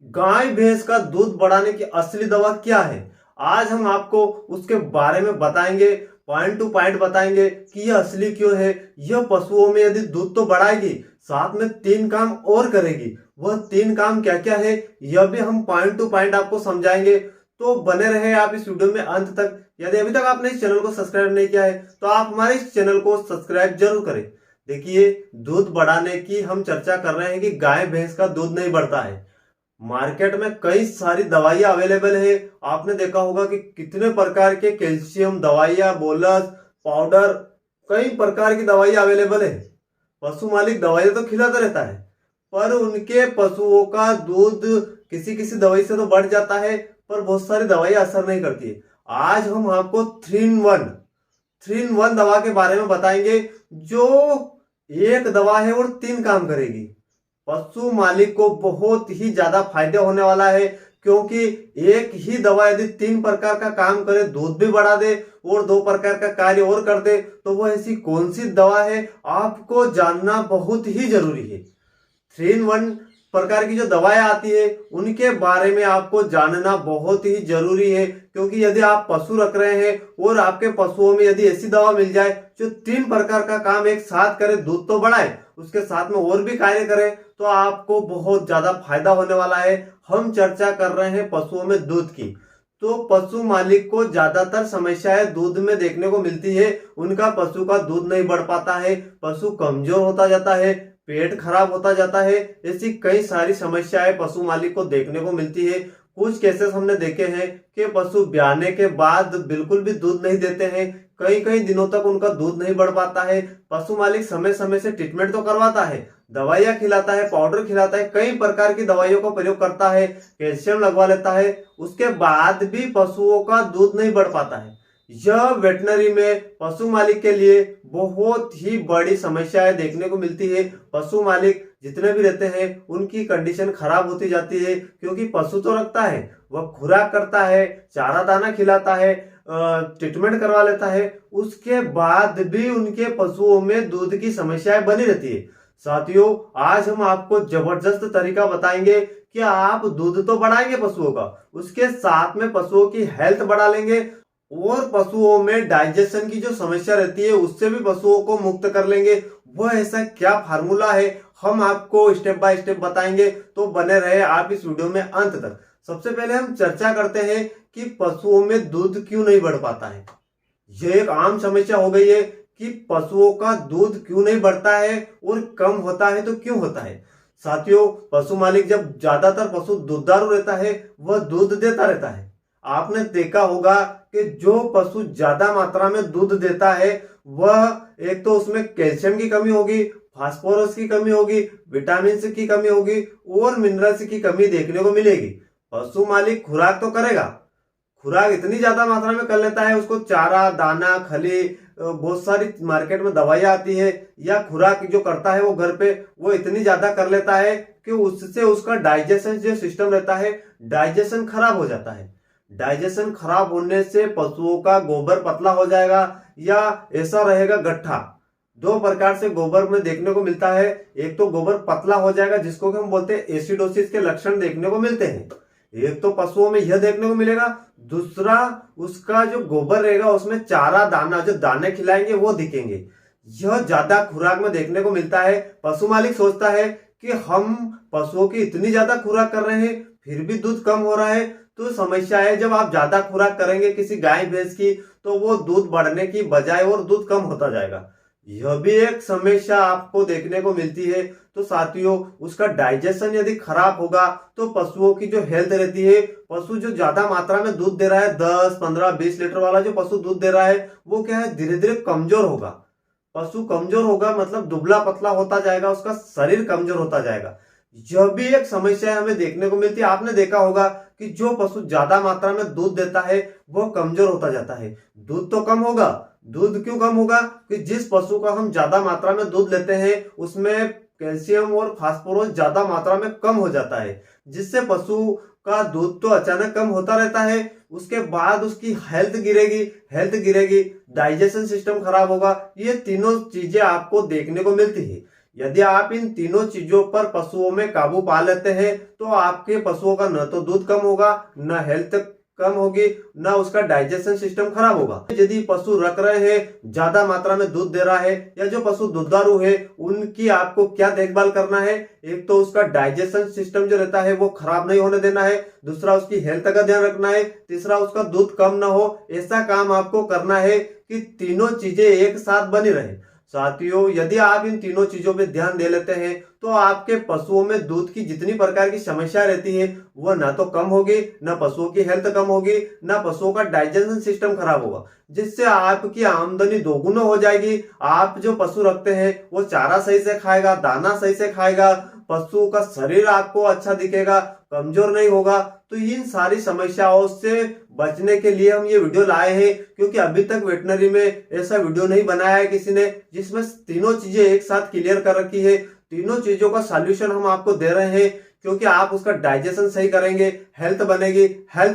गाय भैंस का दूध बढ़ाने की असली दवा क्या है? आज हम आपको उसके बारे में बताएंगे। पॉइंट टू पॉइंट बताएंगे कि यह असली क्यों है। यह पशुओं में यदि दूध तो बढ़ाएगी, साथ में 3 काम और करेगी। वह 3 काम क्या क्या है, यह भी हम पॉइंट टू पॉइंट आपको समझाएंगे। तो बने रहे आप इस वीडियो में अंत तक। यदि अभी तक आपने इस चैनल को सब्सक्राइब नहीं किया है तो आप हमारे इस चैनल को सब्सक्राइब जरूर करें। देखिए, दूध बढ़ाने की हम चर्चा कर रहे हैं कि गाय भैंस का दूध नहीं बढ़ता है। मार्केट में कई सारी दवाइयां अवेलेबल है। आपने देखा होगा कि कितने प्रकार के कैल्शियम दवाइयां, बोलस, पाउडर, कई प्रकार की दवाइयां अवेलेबल है। पशु मालिक दवाइयां तो खिलाता रहता है, पर उनके पशुओं का दूध किसी किसी दवाई से तो बढ़ जाता है, पर बहुत सारी दवाइयां असर नहीं करती है। आज हम आपको 3 in 1 दवा के बारे में बताएंगे, जो एक दवा है और 3 काम करेगी। पशु मालिक को बहुत ही ज्यादा फायदे होने वाला है, क्योंकि एक ही दवा यदि 3 प्रकार का काम करे, दूध भी बढ़ा दे और 2 प्रकार का कार्य और कर दे, तो वह ऐसी कौन सी दवा है आपको जानना बहुत ही जरूरी है। 3 in 1 प्रकार की जो दवाएं आती है उनके बारे में आपको जानना बहुत ही जरूरी है, क्योंकि यदि आप पशु रख रहे हैं और आपके पशुओं में यदि ऐसी दवा मिल जाए जो 3 प्रकार का काम एक साथ करे, दूध तो बढ़ाए, उसके साथ में और भी कार्य करे, तो आपको बहुत ज्यादा फायदा होने वाला है। हम चर्चा कर रहे हैं पशुओं में दूध की। तो पशु मालिक को ज्यादातर समस्याएं दूध में देखने को मिलती है। उनका पशु का दूध नहीं बढ़ पाता है, पशु कमजोर होता जाता है, पेट खराब होता जाता है। ऐसी कई सारी समस्याएं पशु मालिक को देखने को मिलती है। कुछ केसेस हमने देखे हैं कि पशु ब्याने के बाद बिल्कुल भी दूध नहीं देते हैं, कई कई दिनों तक उनका दूध नहीं बढ़ पाता है। पशु मालिक समय समय से ट्रीटमेंट तो करवाता है, दवाइयां खिलाता है, पाउडर खिलाता है, कई प्रकार की दवाइयों का प्रयोग करता है, कैल्शियम लगवा लेता है, उसके बाद भी पशुओं का दूध नहीं बढ़ पाता है। यह वेटनरी में पशु मालिक के लिए बहुत ही बड़ी समस्याएं देखने को मिलती है। पशु मालिक जितने भी रहते हैं उनकी कंडीशन खराब होती जाती है, क्योंकि पशु तो रखता है, वह खुराक करता है, चारा दाना खिलाता है, ट्रीटमेंट करवा लेता है, उसके बाद भी उनके पशुओं में दूध की समस्याएं बनी रहती है। साथियों, आज हम आपको जबरदस्त तरीका बताएंगे कि आप दूध तो बढ़ाएंगे पशुओं का, उसके साथ में पशुओं की हेल्थ बढ़ा लेंगे और पशुओं में डाइजेशन की जो समस्या रहती है उससे भी पशुओं को मुक्त कर लेंगे। वह ऐसा क्या फार्मूला है, हम आपको स्टेप बाय स्टेप बताएंगे। तो बने रहे आप इस वीडियो में अंत तक। सबसे पहले हम चर्चा करते हैं कि पशुओं में दूध क्यों नहीं बढ़ पाता है। यह एक आम समस्या हो गई है कि पशुओं का दूध क्यों नहीं बढ़ता है, और कम होता है तो क्यों होता है। साथियों, पशु मालिक जब ज्यादातर पशु दुधारू रहता है, वह दूध देता रहता है। आपने देखा होगा कि जो पशु ज्यादा मात्रा में दूध देता है, वह एक तो उसमें कैल्शियम की कमी होगी, फास्फोरस की कमी होगी, विटामिन की कमी होगी और मिनरल्स की कमी देखने को मिलेगी। पशु मालिक खुराक तो करेगा, खुराक इतनी ज्यादा मात्रा में कर लेता है, उसको चारा दाना खली, बहुत सारी मार्केट में दवाइयां आती है, या खुराक जो करता है वो घर पे वो इतनी ज्यादा कर लेता है कि उससे उसका डाइजेशन जो सिस्टम रहता है, डाइजेशन खराब हो जाता है। डाइजेशन खराब होने से पशुओं का गोबर पतला हो जाएगा या ऐसा रहेगा गट्ठा। 2 प्रकार से गोबर में देखने को मिलता है। एक तो गोबर पतला हो जाएगा, जिसको कि हम बोलते हैं एसिडोसिस के लक्षण देखने को मिलते हैं। एक तो पशुओं में यह देखने को मिलेगा, दूसरा उसका जो गोबर रहेगा उसमें चारा दाना, जो दाने खिलाएंगे वो दिखेंगे। यह ज्यादा खुराक में देखने को मिलता है। पशु मालिक सोचता है कि हम पशुओं की इतनी ज्यादा खुराक कर रहे हैं फिर भी दूध कम हो रहा है। तो समस्या है, जब आप ज्यादा खुराक करेंगे किसी गाय भैंस की, तो वो दूध बढ़ने की बजाय और दूध कम होता जाएगा। यह भी एक समस्या आपको देखने को मिलती है। तो साथियों, उसका डाइजेशन यदि खराब होगा तो पशुओं की जो हेल्थ रहती है, पशु जो ज्यादा मात्रा में दूध दे रहा है, 10, 15, 20 लीटर वाला जो पशु दूध दे रहा है, वो क्या है, धीरे धीरे कमजोर होगा। पशु कमजोर होगा मतलब दुबला पतला होता जाएगा, उसका शरीर कमजोर होता जाएगा। यह भी एक समस्या हमें देखने को मिलती है। आपने देखा होगा कि जो पशु ज्यादा मात्रा में दूध देता है वो कमजोर होता जाता है। दूध तो कम होगा। दूध क्यों कम होगा? कि जिस पशु का हम ज्यादा मात्रा में दूध लेते हैं उसमें कैल्शियम और फास्फोरस ज्यादा मात्रा में कम हो जाता है, जिससे पशु का दूध तो अचानक कम होता रहता है, उसके बाद उसकी हेल्थ गिरेगी, डाइजेशन सिस्टम खराब होगा। ये तीनों चीजें आपको देखने को मिलती है। यदि आप इन तीनों चीजों पर पशुओं में काबू पा लेते हैं तो आपके पशुओं का न तो दूध कम होगा, न हेल्थ कम होगी, ना उसका डाइजेशन सिस्टम खराब होगा। यदि पशु रख रहे हैं, ज्यादा मात्रा में दूध दे रहा है, या जो पशु दुधारू है, उनकी आपको क्या देखभाल करना है? एक तो उसका डाइजेशन सिस्टम जो रहता है वो खराब नहीं होने देना है, दूसरा उसकी हेल्थ का ध्यान रखना है, तीसरा उसका दूध कम ना हो। ऐसा काम आपको करना है कि तीनों चीजें एक साथ बनी रहे। साथियों, यदि आप इन तीनों चीजों पे ध्यान दे लेते हैं तो आपके पशुओं में दूध की जितनी प्रकार की समस्या रहती है वो ना तो कम होगी, ना पशुओं की हेल्थ कम होगी, ना पशुओं का डाइजेशन सिस्टम खराब होगा, जिससे आपकी आमदनी दोगुना हो जाएगी। आप जो पशु रखते हैं वो चारा सही से खाएगा, दाना सही से खाएगा, पशु का शरीर आपको अच्छा दिखेगा, कमजोर नहीं होगा। तो इन सारी समस्याओं से बचने के लिए हम ये वीडियो लाए हैं, क्योंकि अभी तक वेटनरी में ऐसा वीडियो नहीं बनाया है किसी ने जिसमें तीनों चीजें एक साथ क्लियर कर रखी है। तीनों चीजों का सॉल्यूशन हम आपको दे रहे हैं, क्योंकि आप उसका डाइजेशन सही करेंगे, हेल्थ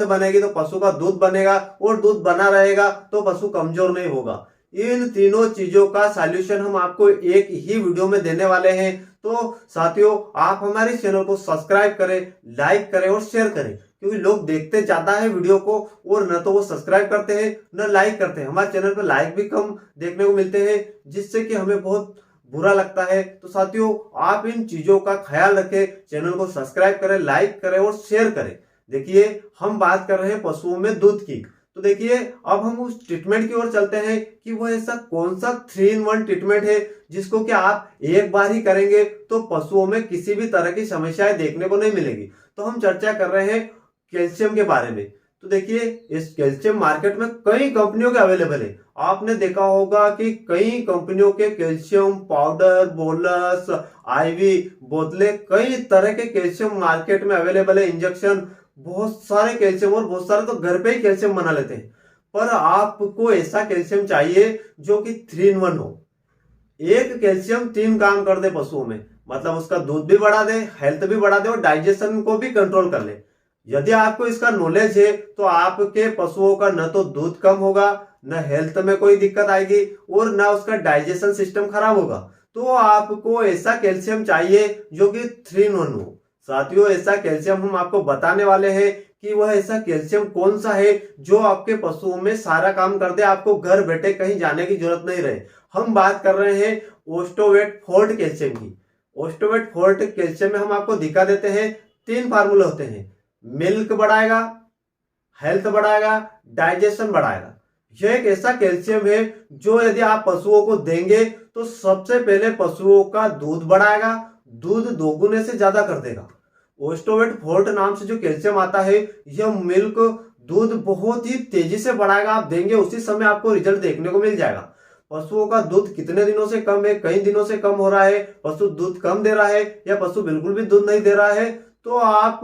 बनेगी तो पशु का दूध बनेगा, और दूध बना रहेगा तो पशु कमजोर नहीं होगा। इन तीनों चीजों का सॉल्यूशन हम आपको एक ही वीडियो में देने वाले हैं। तो साथियों, आप हमारे चैनल को सब्सक्राइब करें, लाइक करें और शेयर करें, क्योंकि लोग देखते ज्यादा है वीडियो को और न तो वो सब्सक्राइब करते हैं न लाइक करते हैं। हमारे चैनल पर लाइक भी कम देखने को मिलते हैं, जिससे कि हमें बहुत बुरा लगता है। तो साथियों, आप इन चीजों का ख्याल रखें, चैनल को सब्सक्राइब करें, लाइक करें और शेयर करें। देखिए, हम बात कर रहे हैं पशुओं में दूध की। तो देखिए, अब हम उस ट्रीटमेंट की ओर चलते हैं कि वो ऐसा कौन सा 3-in-1 ट्रीटमेंट है जिसको कि आप एक बार ही करेंगे तो पशुओं में किसी भी तरह की समस्याएं देखने को नहीं मिलेगी। तो हम चर्चा कर रहे हैं कैल्शियम के बारे में। तो देखिए, इस कैल्शियम मार्केट में कई कंपनियों के अवेलेबल है। आपने देखा होगा कि कई कंपनियों के कैल्शियम पाउडर, बोलस, आईवी बोतलें, कई तरह के कैल्शियम मार्केट में अवेलेबल है, इंजेक्शन, बहुत सारे कैल्शियम, और बहुत सारे तो घर पे ही कैल्शियम बना लेते हैं। पर आपको ऐसा कैल्शियम चाहिए जो कि 3-in-1 हो। एक कैल्शियम 3 काम कर दे पशुओं में, मतलब उसका दूध भी बढ़ा दे, हेल्थ भी बढ़ा दे और डाइजेशन को भी कंट्रोल कर ले। यदि आपको इसका नॉलेज है तो आपके पशुओं का न तो दूध कम होगा, न हेल्थ में कोई दिक्कत आएगी, और न उसका डाइजेशन सिस्टम खराब होगा। तो आपको ऐसा कैल्शियम चाहिए जो कि 3-in-1 हो। साथियों, ऐसा कैल्शियम हम आपको बताने वाले हैं कि वह ऐसा कैल्शियम कौन सा है जो आपके पशुओं में सारा काम कर दे, आपको घर बैठे कहीं जाने की जरूरत नहीं रहे। हम बात कर रहे हैं ओस्टोवेट फोर्ट कैल्शियम की। ओस्टोवेट फोर्ट कैल्शियम में हम आपको दिखा देते हैं 3 फार्मूले होते हैं। मिल्क बढ़ाएगा, हेल्थ बढ़ाएगा, डाइजेशन बढ़ाएगा। यह एक ऐसा कैल्शियम है जो यदि आप पशुओं को देंगे तो सबसे पहले पशुओं का दूध बढ़ाएगा, दूध दोगुने से ज्यादा कर देगा। ओस्टोवेट फोर्ट नाम से जो कैल्शियम आता है, यह मिल्क, दूध बहुत ही तेजी से बढ़ाएगा। आप देंगे उसी समय आपको रिजल्ट देखने को मिल जाएगा। पशुओं का दूध कितने दिनों से कम है, कई दिनों से कम हो रहा है, पशु दूध कम दे रहा है या पशु बिल्कुल भी दूध नहीं दे रहा है, तो आप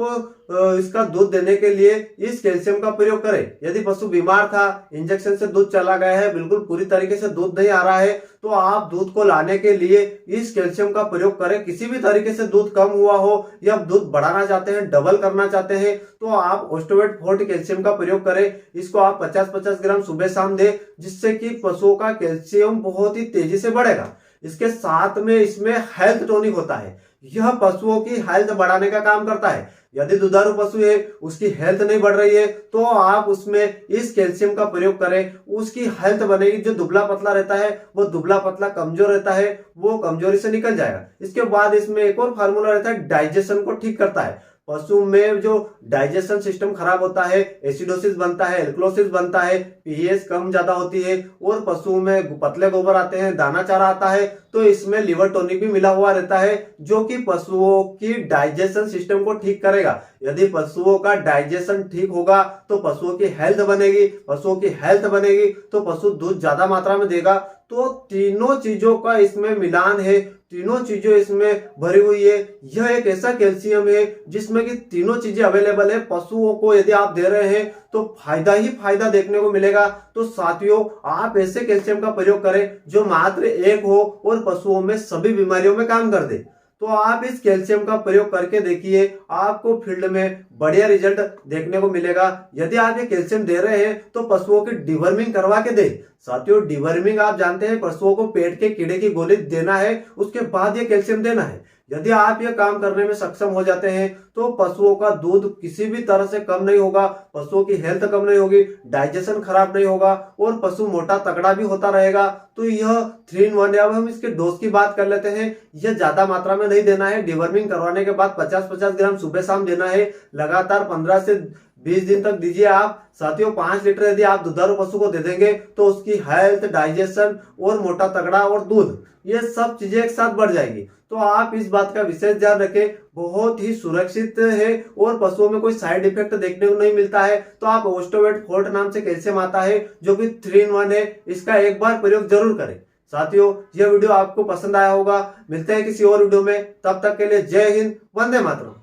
इसका दूध देने के लिए इस कैल्शियम का प्रयोग करें। यदि पशु बीमार था, इंजेक्शन से दूध चला गया है, बिल्कुल पूरी तरीके से दूध नहीं आ रहा है, तो आप दूध को लाने के लिए इस कैल्शियम का प्रयोग करें। किसी भी तरीके से दूध कम हुआ हो या दूध बढ़ाना चाहते हैं, डबल करना चाहते हैं, तो आप ओस्टोवेट फोर्ट कैल्शियम का प्रयोग करें। इसको आप 50-50 ग्राम सुबह शाम दें, जिससे कि पशुओं का कैल्शियम बहुत ही तेजी से बढ़ेगा। इसके साथ में इसमें हेल्थ टॉनिक होता है। यह पशुओं की हेल्थ बढ़ाने का काम करता है। यदि दुधारू पशु है, उसकी हेल्थ नहीं बढ़ रही है, तो आप उसमें इस कैल्शियम का प्रयोग करें, उसकी हेल्थ बनेगी। जो दुबला पतला रहता है, वो दुबला पतला कमजोर रहता है, वो कमजोरी से निकल जाएगा। इसके बाद इसमें एक और फार्मूला रहता है, डाइजेशन को ठीक करता है। पशु में जो डाइजेशन सिस्टम खराब होता है, एसिडोसिस बनता है, एल्कलोसिस बनता है, पीएच कम ज्यादा होती है, और पशुओं में पतले गोबर आते हैं, दाना चारा आता है, तो इसमें लिवर टॉनिक भी मिला हुआ रहता है, जो कि पशुओं की डाइजेशन सिस्टम को ठीक करेगा। यदि पशुओं का डाइजेशन ठीक होगा तो पशुओं की हेल्थ बनेगी, पशुओं की हेल्थ बनेगी तो पशु दूध ज्यादा मात्रा में देगा। तो तीनों चीजों का इसमें मिलान है, तीनों चीजें इसमें भरी हुई है। यह एक ऐसा कैल्शियम है जिसमें कि तीनों चीजें अवेलेबल है। पशुओं को यदि आप दे रहे हैं तो फायदा ही फायदा देखने को मिलेगा। तो साथियों, आप ऐसे कैल्शियम का प्रयोग करें जो मात्र एक हो और पशुओं में सभी बीमारियों में काम कर दे। तो आप इस कैल्शियम का प्रयोग करके देखिए, आपको फील्ड में बढ़िया रिजल्ट देखने को मिलेगा। यदि आप ये कैल्शियम दे रहे हैं तो पशुओं की डिवर्मिंग करवा के दे। साथियों, डिवर्मिंग आप जानते हैं, पशुओं को पेट के कीड़े की गोली देना है, उसके बाद ये कैल्शियम देना है। यदि आप ये काम करने में सक्षम हो जाते हैं तो पशुओं का दूध किसी भी तरह से कम नहीं होगा, पशुओं की हेल्थ कम नहीं होगी, डाइजेशन खराब नहीं होगा और पशु मोटा तगड़ा भी होता रहेगा। तो यह 3 in 1 है। अब हम इसके डोज की बात कर लेते हैं। यह ज्यादा मात्रा में नहीं देना है। डिवर्मिंग करवाने के बाद 50-50 ग्राम सुबह शाम देना है। लगातार 15 से 20 दिन तक दीजिए आप। साथियों, 5 लीटर यदि आप दुधारू पशु को दे देंगे तो उसकी हेल्थ, डाइजेशन और मोटा तगड़ा और दूध, ये सब चीजें एक साथ बढ़ जाएगी। तो आप इस बात का विशेष ध्यान रखें। बहुत ही सुरक्षित है और पशुओं में कोई साइड इफेक्ट देखने को नहीं मिलता है। तो आप ओस्टोवेट फोर्ट नाम से कैल्शियम आता है जो कि 3 in 1 है, इसका एक बार प्रयोग जरूर करें। साथियों, यह वीडियो आपको पसंद आया होगा। मिलते हैं किसी और वीडियो में, तब तक के लिए जय हिंद, वंदे मातरम।